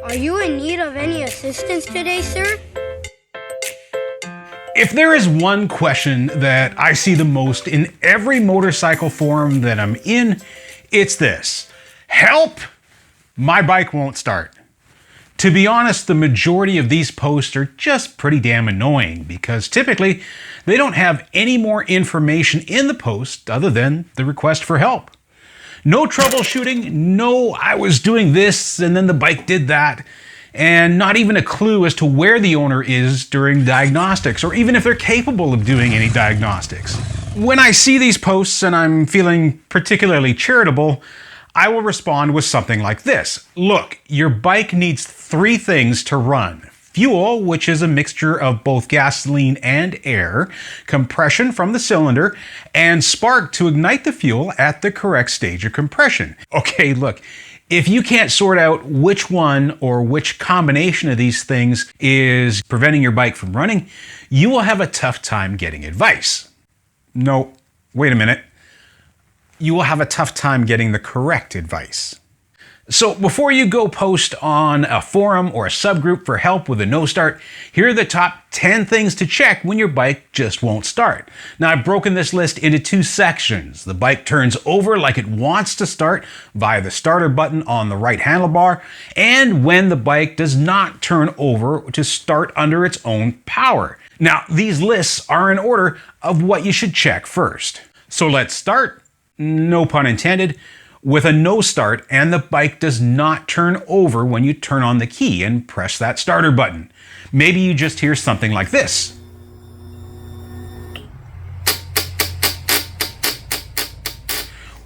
Are you in need of any assistance today, sir? If there is one question that I see the most in every motorcycle forum that I'm in, it's this: help! My bike won't start. To be honest, the majority of these posts are just pretty damn annoying because typically they don't have any more information in the post other than the request for help. No troubleshooting, no I was doing this and then the bike did that, and not even a clue as to where the owner is during diagnostics or even if they're capable of doing any diagnostics. When I see these posts and I'm feeling particularly charitable, I will respond with something like this. Look, your bike needs 3 things to run. Fuel, which is a mixture of both gasoline and air, compression from the cylinder, and spark to ignite the fuel at the correct stage of compression. Okay, look, if you can't sort out which one or which combination of these things is preventing your bike from running, you will have a tough time getting advice. No, wait a minute. You will have a tough time getting the correct advice. So before you go post on a forum or a subgroup for help with a no start, here are the top 10 things to check when your bike just won't start. Now I've broken this list into 2 sections. The bike turns over like it wants to start via the starter button on the right handlebar, and when the bike does not turn over to start under its own power. Now these lists are in order of what you should check first. So let's start, no pun intended, with a no start and the bike does not turn over when you turn on the key and press that starter button. Maybe you just hear something like this.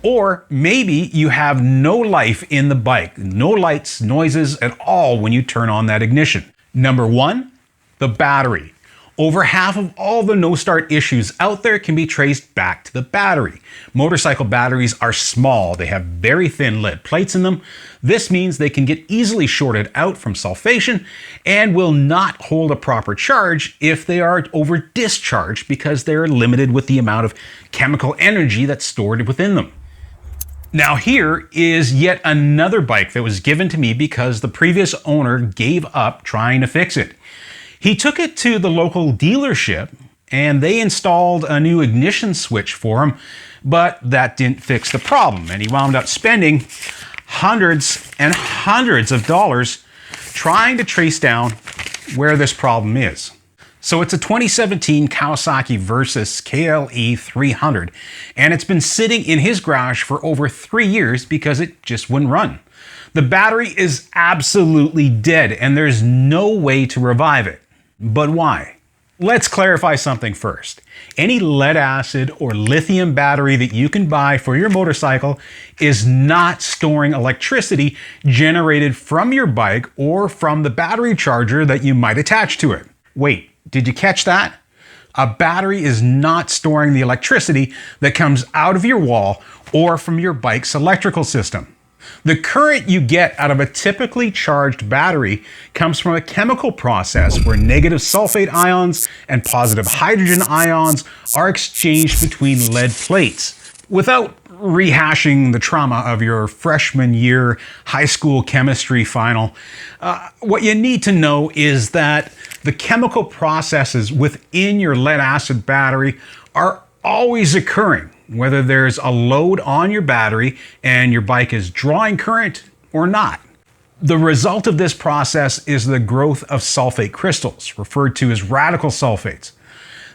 Or maybe you have no life in the bike, no lights, noises at all when you turn on that ignition. Number 1, the battery. Over half of all the no-start issues out there can be traced back to the battery. Motorcycle batteries are small. They have very thin lead plates in them. This means they can get easily shorted out from sulfation and will not hold a proper charge if they are over-discharged because they're limited with the amount of chemical energy that's stored within them. Now here is yet another bike that was given to me because the previous owner gave up trying to fix it. He took it to the local dealership and they installed a new ignition switch for him, but that didn't fix the problem. And he wound up spending hundreds and hundreds of dollars trying to trace down where this problem is. So it's a 2017 Kawasaki Versys KLE 300, and it's been sitting in his garage for over 3 years because it just wouldn't run. The battery is absolutely dead and there's no way to revive it. But why? Let's clarify something first. Any lead acid or lithium battery that you can buy for your motorcycle is not storing electricity generated from your bike or from the battery charger that you might attach to it. Wait, did you catch that? A battery is not storing the electricity that comes out of your wall or from your bike's electrical system. The current you get out of a typically charged battery comes from a chemical process where negative sulfate ions and positive hydrogen ions are exchanged between lead plates. Without rehashing the trauma of your freshman year high school chemistry final, what you need to know is that the chemical processes within your lead acid battery are always occurring, whether there's a load on your battery and your bike is drawing current or not. The result of this process is the growth of sulfate crystals, referred to as radical sulfates.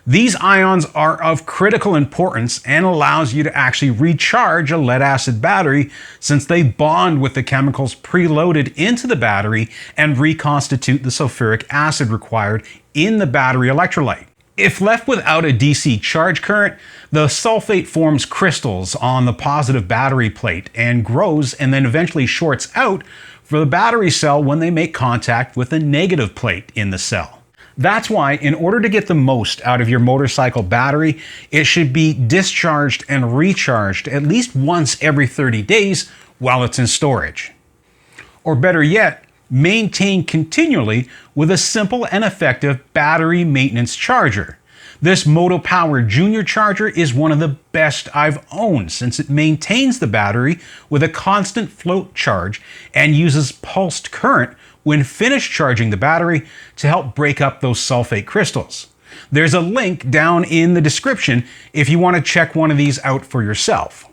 These ions are of critical importance and allows you to actually recharge a lead acid battery since they bond with the chemicals preloaded into the battery and reconstitute the sulfuric acid required in the battery electrolyte. If left without a DC charge current, the sulfate forms crystals on the positive battery plate and grows and then eventually shorts out for the battery cell when they make contact with the negative plate in the cell. That's why, in order to get the most out of your motorcycle battery, it should be discharged and recharged at least once every 30 days while it's in storage. Or better yet, maintained continually with a simple and effective battery maintenance charger. This Moto Power Junior charger is one of the best I've owned since it maintains the battery with a constant float charge and uses pulsed current when finished charging the battery to help break up those sulfate crystals. There's a link down in the description if you want to check one of these out for yourself.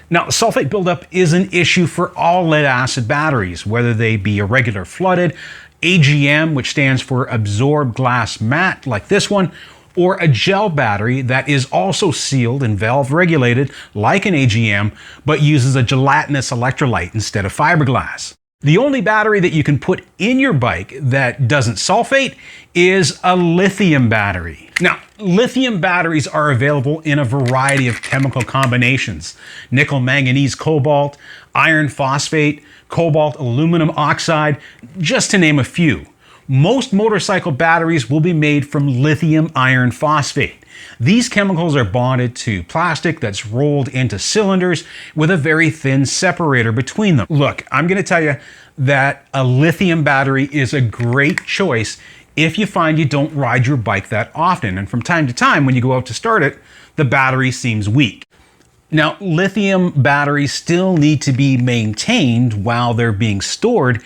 Now, sulfate buildup is an issue for all lead acid batteries, whether they be irregular flooded, AGM, which stands for absorbed glass mat like this one, or a gel battery that is also sealed and valve regulated like an AGM, but uses a gelatinous electrolyte instead of fiberglass. The only battery that you can put in your bike that doesn't sulfate is a lithium battery. Now, lithium batteries are available in a variety of chemical combinations: nickel, manganese, cobalt, iron phosphate, cobalt, aluminum oxide, just to name a few. Most motorcycle batteries will be made from lithium iron phosphate. These chemicals are bonded to plastic that's rolled into cylinders with a very thin separator between them. Look, I'm going to tell you that a lithium battery is a great choice if you find you don't ride your bike that often, and from time to time when you go out to start it, the battery seems weak. Now, lithium batteries still need to be maintained while they're being stored,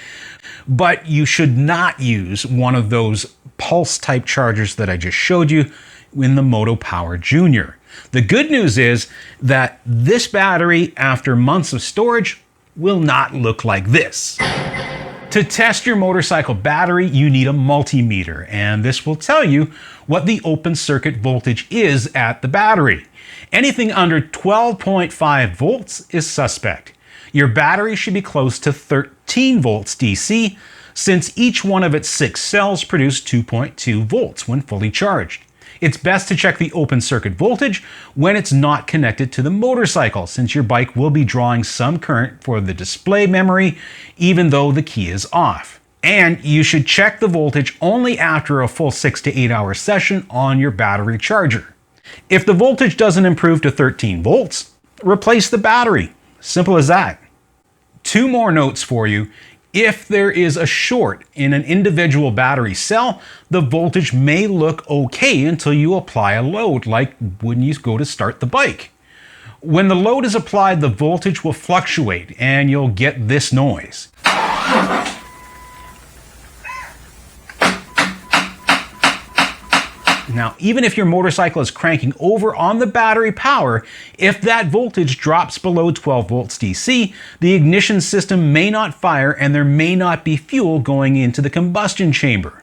but you should not use one of those pulse type chargers that I just showed you in the Moto Power Junior. The good news is that this battery, after months of storage, will not look like this. To test your motorcycle battery, you need a multimeter, and this will tell you what the open circuit voltage is at the battery. Anything under 12.5 volts is suspect. Your battery should be close to 13 volts DC, since each one of its 6 cells produce 2.2 volts when fully charged. It's best to check the open circuit voltage when it's not connected to the motorcycle, since your bike will be drawing some current for the display memory even though the key is off. And you should check the voltage only after a full 6 to 8 hour session on your battery charger. If the voltage doesn't improve to 13 volts, replace the battery. Simple as that. 2 more notes for you. If there is a short in an individual battery cell, the voltage may look okay until you apply a load, like when you go to start the bike. When the load is applied, the voltage will fluctuate and you'll get this noise. Now, even if your motorcycle is cranking over on the battery power, if that voltage drops below 12 volts DC, the ignition system may not fire and there may not be fuel going into the combustion chamber.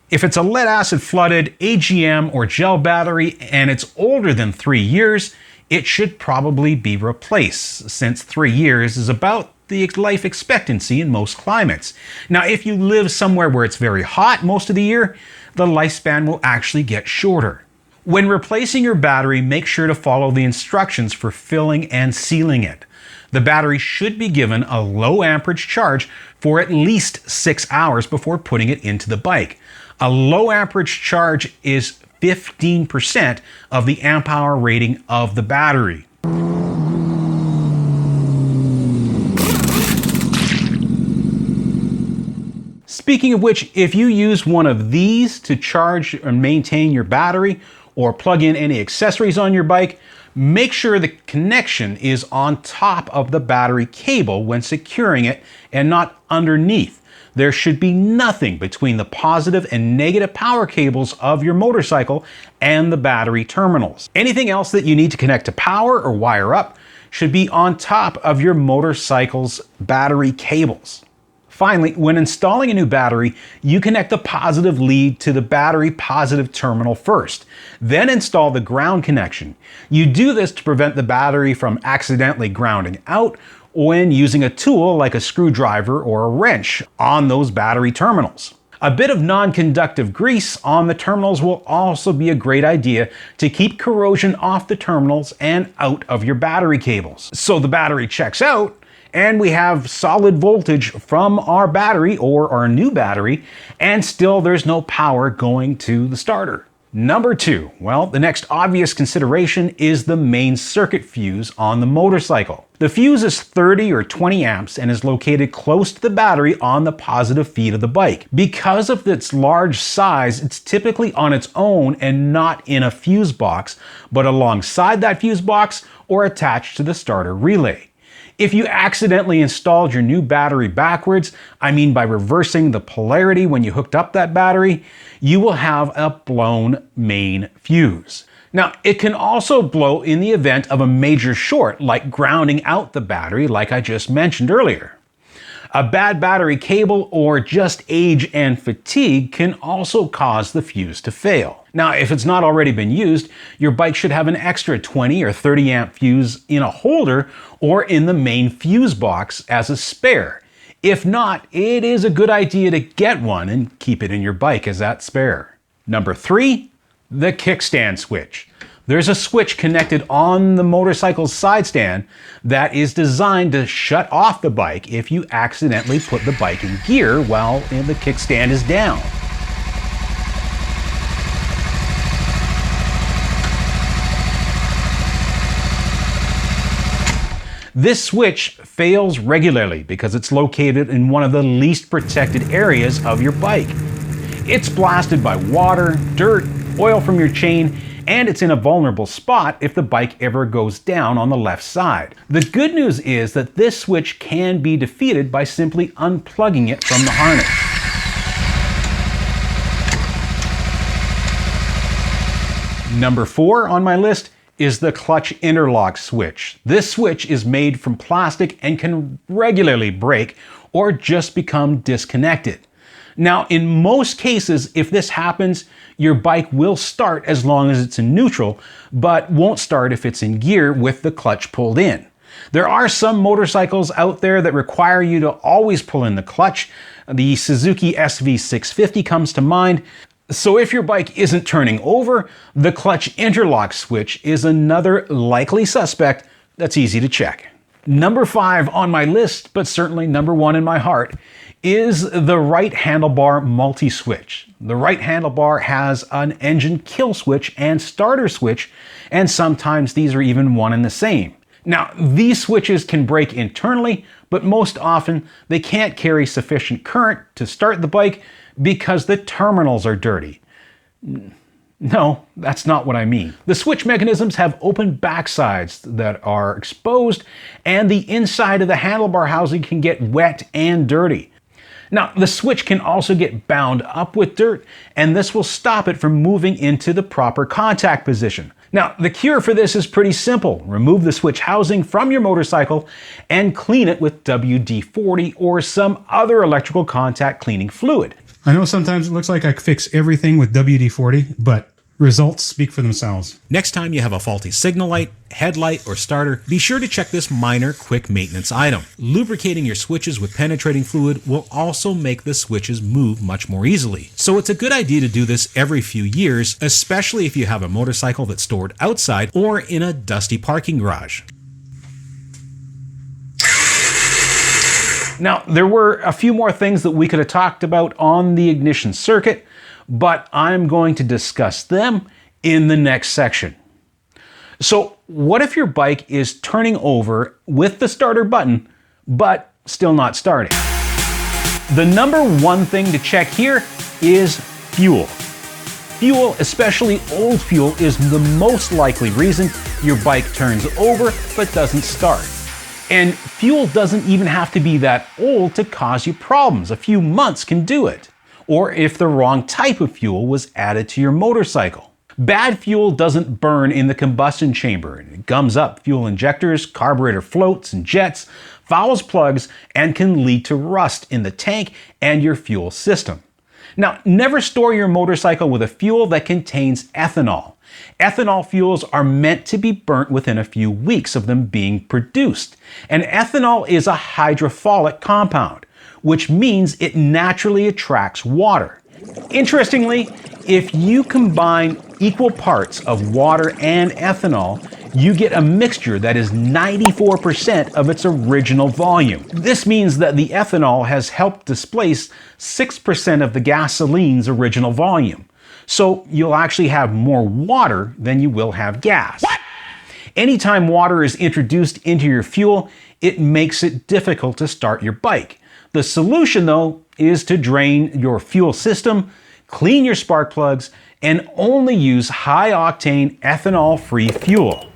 If it's a lead acid flooded AGM or gel battery and it's older than 3 years, it should probably be replaced, since 3 years is about the life expectancy in most climates. Now, if you live somewhere where it's very hot most of the year, the lifespan will actually get shorter. When replacing your battery, make sure to follow the instructions for filling and sealing it. The battery should be given a low amperage charge for at least 6 hours before putting it into the bike. A low amperage charge is 15% of the amp hour rating of the battery. Speaking of which, if you use one of these to charge and maintain your battery or plug in any accessories on your bike, make sure the connection is on top of the battery cable when securing it and not underneath. There should be nothing between the positive and negative power cables of your motorcycle and the battery terminals. Anything else that you need to connect to power or wire up should be on top of your motorcycle's battery cables. Finally, when installing a new battery, you connect the positive lead to the battery positive terminal first. Then install the ground connection. You do this to prevent the battery from accidentally grounding out when using a tool like a screwdriver or a wrench on those battery terminals. A bit of non-conductive grease on the terminals will also be a great idea to keep corrosion off the terminals and out of your battery cables. So the battery checks out, and we have solid voltage from our battery or our new battery, and still there's no power going to the starter. Number 2, well, the next obvious consideration is the main circuit fuse on the motorcycle. The fuse is 30 or 20 amps and is located close to the battery on the positive feed of the bike. Because of its large size, it's typically on its own and not in a fuse box, but alongside that fuse box or attached to the starter relay. If you accidentally installed your new battery backwards, I mean by reversing the polarity when you hooked up that battery, you will have a blown main fuse. Now, it can also blow in the event of a major short, like grounding out the battery, like I just mentioned earlier. A bad battery cable or just age and fatigue can also cause the fuse to fail. Now, if it's not already been used, your bike should have an extra 20 or 30 amp fuse in a holder or in the main fuse box as a spare. If not, it is a good idea to get one and keep it in your bike as that spare. Number 3, the kickstand switch. There's a switch connected on the motorcycle's side stand that is designed to shut off the bike if you accidentally put the bike in gear while the kickstand is down. This switch fails regularly because it's located in one of the least protected areas of your bike. It's blasted by water, dirt, oil from your chain, and it's in a vulnerable spot if the bike ever goes down on the left side. The good news is that this switch can be defeated by simply unplugging it from the harness. Number 4 on my list is the clutch interlock switch. This switch is made from plastic and can regularly break or just become disconnected. Now, in most cases, if this happens, your bike will start as long as it's in neutral, but won't start if it's in gear with the clutch pulled in. There are some motorcycles out there that require you to always pull in the clutch. The Suzuki SV650 comes to mind. So if your bike isn't turning over, the clutch interlock switch is another likely suspect that's easy to check. Number 5 on my list, but certainly number 1 in my heart, is the right handlebar multi-switch. The right handlebar has an engine kill switch and starter switch, and sometimes these are even one and the same. Now, these switches can break internally, but most often they can't carry sufficient current to start the bike because the terminals are dirty. No, that's not what I mean. The switch mechanisms have open backsides that are exposed, and the inside of the handlebar housing can get wet and dirty. Now, the switch can also get bound up with dirt, and this will stop it from moving into the proper contact position. Now, the cure for this is pretty simple. Remove the switch housing from your motorcycle and clean it with WD-40 or some other electrical contact cleaning fluid. I know sometimes it looks like I fix everything with WD-40, but results speak for themselves. Next time you have a faulty signal light, headlight, or starter, be sure to check this minor quick maintenance item. Lubricating your switches with penetrating fluid will also make the switches move much more easily. So it's a good idea to do this every few years, especially if you have a motorcycle that's stored outside or in a dusty parking garage. Now, there were a few more things that we could have talked about on the ignition circuit, but I'm going to discuss them in the next section. So, what if your bike is turning over with the starter button, but still not starting? The number 1 thing to check here is fuel. Fuel, especially old fuel, is the most likely reason your bike turns over but doesn't start. And fuel doesn't even have to be that old to cause you problems. A few months can do it. Or if the wrong type of fuel was added to your motorcycle. Bad fuel doesn't burn in the combustion chamber. It gums up fuel injectors, carburetor floats and jets, fouls plugs, and can lead to rust in the tank and your fuel system. Now, never store your motorcycle with a fuel that contains ethanol. Ethanol fuels are meant to be burnt within a few weeks of them being produced. And ethanol is a hydrophilic compound, which means it naturally attracts water. Interestingly, if you combine equal parts of water and ethanol, you get a mixture that is 94% of its original volume. This means that the ethanol has helped displace 6% of the gasoline's original volume. So you'll actually have more water than you will have gas. What? Anytime water is introduced into your fuel, it makes it difficult to start your bike. The solution, though, is to drain your fuel system, clean your spark plugs, and only use high-octane ethanol-free fuel.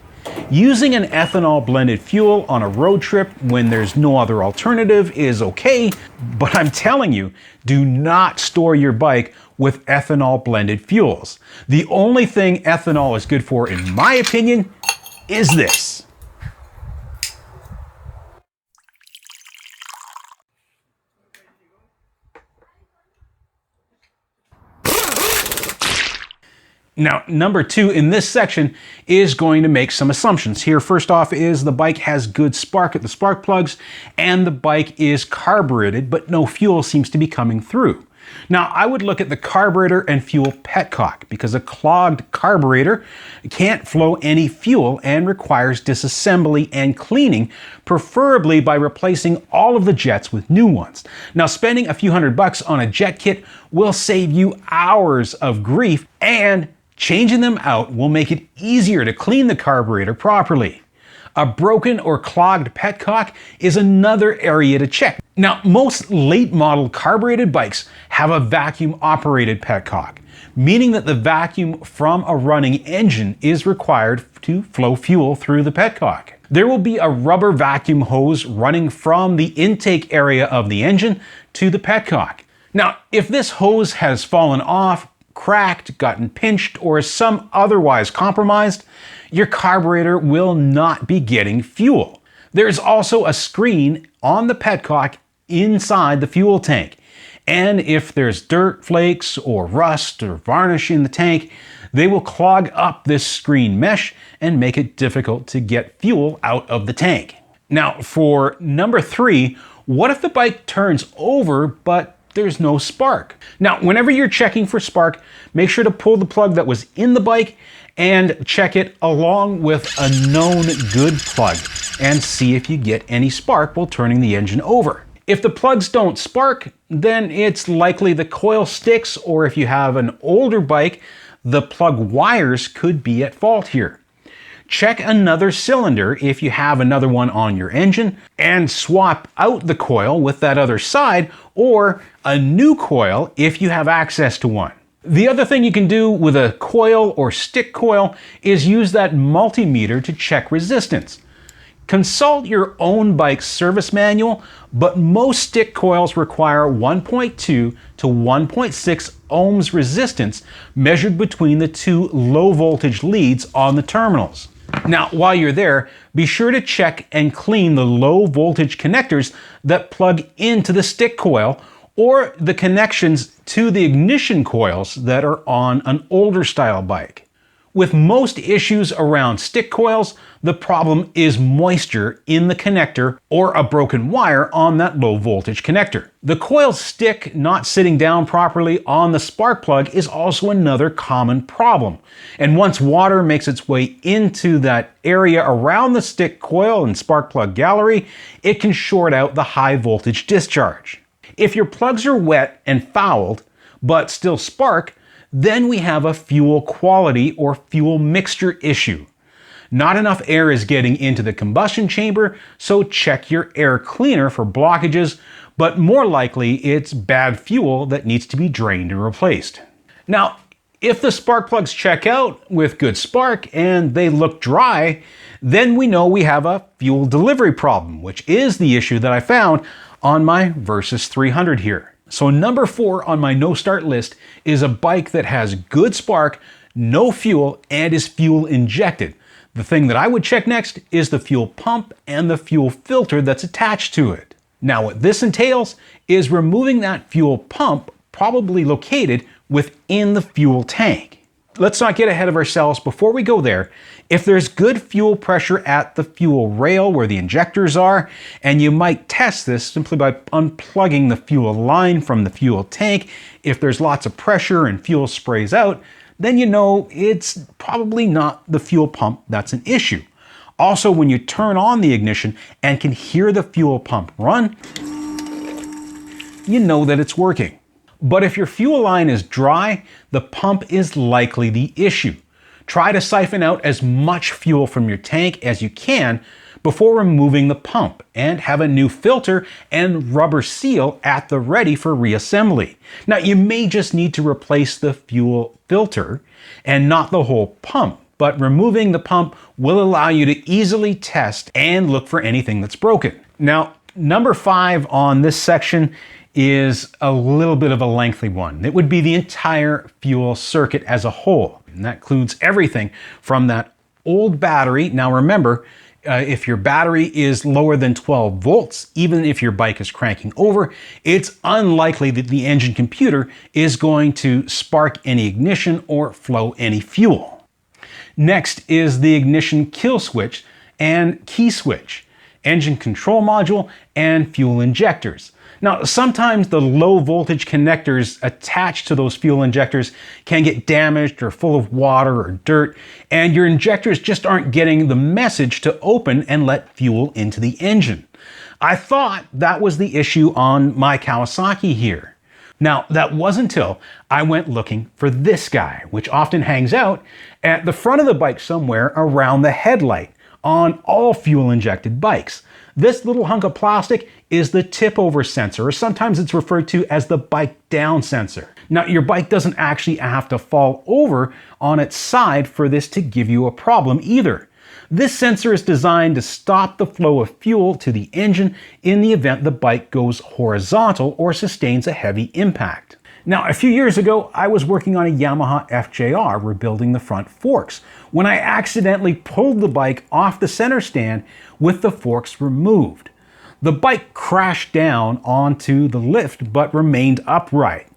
Using an ethanol-blended fuel on a road trip when there's no other alternative is okay, but I'm telling you, do not store your bike with ethanol-blended fuels. The only thing ethanol is good for, in my opinion, is this. Now, number 2 in this section is going to make some assumptions. Here, first off, is the bike has good spark at the spark plugs, and the bike is carbureted, but no fuel seems to be coming through. Now, I would look at the carburetor and fuel petcock, because a clogged carburetor can't flow any fuel and requires disassembly and cleaning, preferably by replacing all of the jets with new ones. Now, spending a few $100 on a jet kit will save you hours of grief, and changing them out will make it easier to clean the carburetor properly. A broken or clogged petcock is another area to check. Now, most late model carbureted bikes have a vacuum operated petcock, meaning that the vacuum from a running engine is required to flow fuel through the petcock. There will be a rubber vacuum hose running from the intake area of the engine to the petcock. Now, if this hose has fallen off, cracked, gotten pinched, or is some otherwise compromised, your carburetor will not be getting fuel. There's also a screen on the petcock inside the fuel tank, and if there's dirt flakes or rust or varnish in the tank, they will clog up this screen mesh and make it difficult to get fuel out of the tank. Now, for number 3, what if the bike turns over but there's no spark? Now, whenever you're checking for spark, make sure to pull the plug that was in the bike and check it along with a known good plug and see if you get any spark while turning the engine over. If the plugs don't spark, then it's likely the coil sticks, or if you have an older bike, the plug wires could be at fault here. Check another cylinder if you have another one on your engine, and swap out the coil with that other side, or a new coil if you have access to one. The other thing you can do with a coil or stick coil is use that multimeter to check resistance. Consult your own bike's service manual, but most stick coils require 1.2 to 1.6 ohms resistance measured between the 2 low voltage leads on the terminals. Now, while you're there, be sure to check and clean the low voltage connectors that plug into the stick coil, or the connections to the ignition coils that are on an older style bike. With most issues around stick coils, the problem is moisture in the connector or a broken wire on that low voltage connector. The coil stick not sitting down properly on the spark plug is also another common problem. And once water makes its way into that area around the stick coil and spark plug gallery, it can short out the high voltage discharge. If your plugs are wet and fouled, but still spark, then we have a fuel quality or fuel mixture issue. Not enough air is getting into the combustion chamber, so check your air cleaner for blockages, but more likely it's bad fuel that needs to be drained and replaced. Now, if the spark plugs check out with good spark and they look dry, then we know we have a fuel delivery problem, which is the issue that I found on my Versys 300 here. So number 4 on my no start list is a bike that has good spark, no fuel, and is fuel injected. The thing that I would check next is the fuel pump and the fuel filter that's attached to it. Now, what this entails is removing that fuel pump, probably located within the fuel tank. Let's not get ahead of ourselves. Before we go there, if there's good fuel pressure at the fuel rail where the injectors are, and you might test this simply by unplugging the fuel line from the fuel tank, if there's lots of pressure and fuel sprays out, then you know it's probably not the fuel pump that's an issue. Also, when you turn on the ignition and can hear the fuel pump run, you know that it's working. But if your fuel line is dry, the pump is likely the issue. Try to siphon out as much fuel from your tank as you can before removing the pump, and have a new filter and rubber seal at the ready for reassembly. Now, you may just need to replace the fuel filter and not the whole pump, but removing the pump will allow you to easily test and look for anything that's broken. Now, number 5 on this section is a little bit of a lengthy one. It would be the entire fuel circuit as a whole, and that includes everything from that old battery. Now remember, if your battery is lower than 12 volts, even if your bike is cranking over, it's unlikely that the engine computer is going to spark any ignition or flow any fuel. Next is the ignition kill switch and key switch, engine control module, and fuel injectors. Now, sometimes the low voltage connectors attached to those fuel injectors can get damaged or full of water or dirt, and your injectors just aren't getting the message to open and let fuel into the engine. I thought that was the issue on my Kawasaki here. Now, that wasn't until I went looking for this guy, which often hangs out at the front of the bike somewhere around the headlight on all fuel injected bikes. This little hunk of plastic is the tip over sensor, or sometimes it's referred to as the bike down sensor. Now, your bike doesn't actually have to fall over on its side for this to give you a problem either. This sensor is designed to stop the flow of fuel to the engine in the event the bike goes horizontal or sustains a heavy impact. Now, a few years ago, I was working on a Yamaha FJR rebuilding the front forks when I accidentally pulled the bike off the center stand with the forks removed. The bike crashed down onto the lift but remained upright.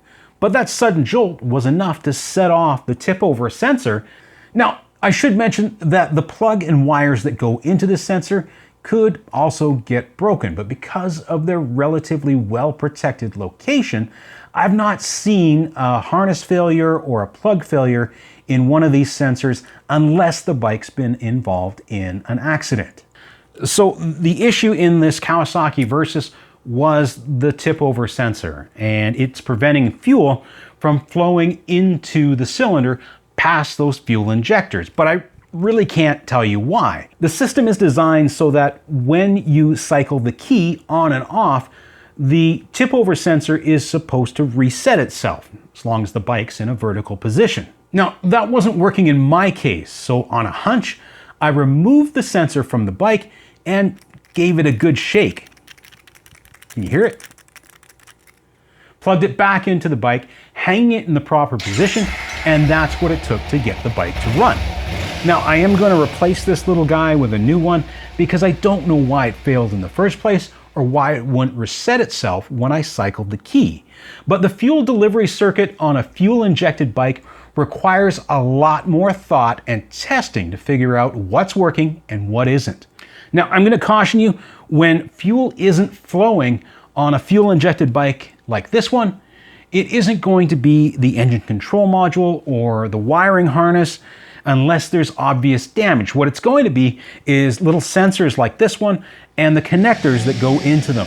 But that sudden jolt was enough to set off the tip-over sensor. Now, I should mention that the plug and wires that go into the sensor could also get broken, but because of their relatively well-protected location, I've not seen a harness failure or a plug failure in one of these sensors unless the bike's been involved in an accident. So the issue in this Kawasaki Versys was the tip-over sensor, and it's preventing fuel from flowing into the cylinder past those fuel injectors, but I really can't tell you why. The system is designed so that when you cycle the key on and off, the tip-over sensor is supposed to reset itself, as long as the bike's in a vertical position. Now, that wasn't working in my case, so on a hunch, I removed the sensor from the bike and gave it a good shake. Can you hear it? Plugged it back into the bike, hanging it in the proper position, and that's what it took to get the bike to run. Now, I am going to replace this little guy with a new one because I don't know why it failed in the first place or why it wouldn't reset itself when I cycled the key. But the fuel delivery circuit on a fuel-injected bike requires a lot more thought and testing to figure out what's working and what isn't. Now, I'm going to caution you, when fuel isn't flowing on a fuel-injected bike like this one, it isn't going to be the engine control module or the wiring harness unless there's obvious damage. What it's going to be is little sensors like this one and the connectors that go into them.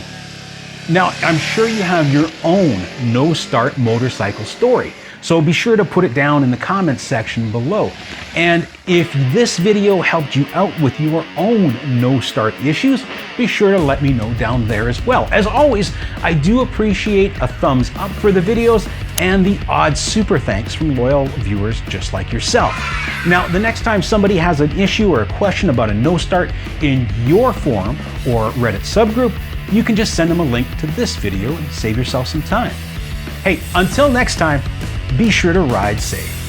Now, I'm sure you have your own no-start motorcycle story, so be sure to put it down in the comments section below. And if this video helped you out with your own no-start issues, be sure to let me know down there as well. As always, I do appreciate a thumbs up for the videos and the odd super thanks from loyal viewers just like yourself. Now, the next time somebody has an issue or a question about a no-start in your forum or Reddit subgroup, you can just send them a link to this video and save yourself some time. Hey, until next time, be sure to ride safe.